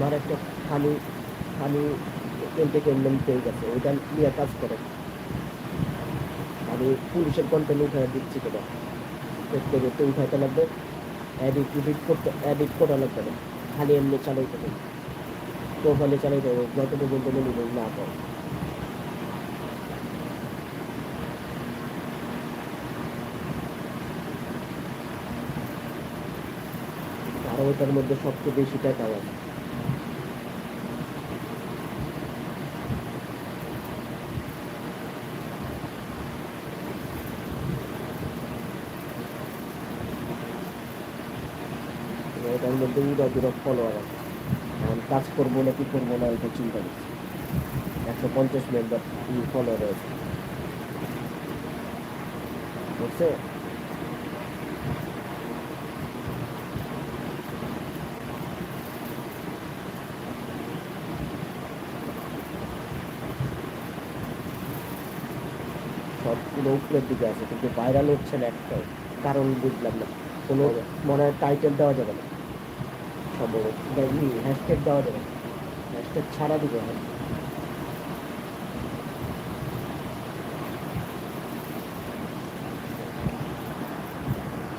আমার একটা funny funny entertainment page আছে, ওইটা নিয়ে কাজ করে। আমি পুলিশের কন্টেন্ট উঠে দিচ্ছি তোমার, দেখতে উঠাইতে লাগবে, এডিট করা লাগবে না, খালি এমনি চালাইতে হবে, প্রোফাইলে চালাইতে হবে যত পর্যন্ত মনিটর না পাও। আর ওইটার মধ্যে সবচেয়ে বেশি টাকা আছে। এটার মধ্যে উড়া ফলোয়ার আছে। এখন কাজ করবো না কি করবো না এটা চিন্তা করছি। 150 মেম্বার ফলোয়ার আছে, বুঝছে? সবগুলো উপরের দিকে আছে, কিন্তু ভাইরাল হচ্ছে না একটাও, কারণ বুঝলাম না। কোনো মনে হয় টাইটেল দেওয়া যাবে না, সম্ভবত হ্যাশট্যাগ দেওয়া যাবে না, হ্যাশট্যাগ ছাড়া দিবে।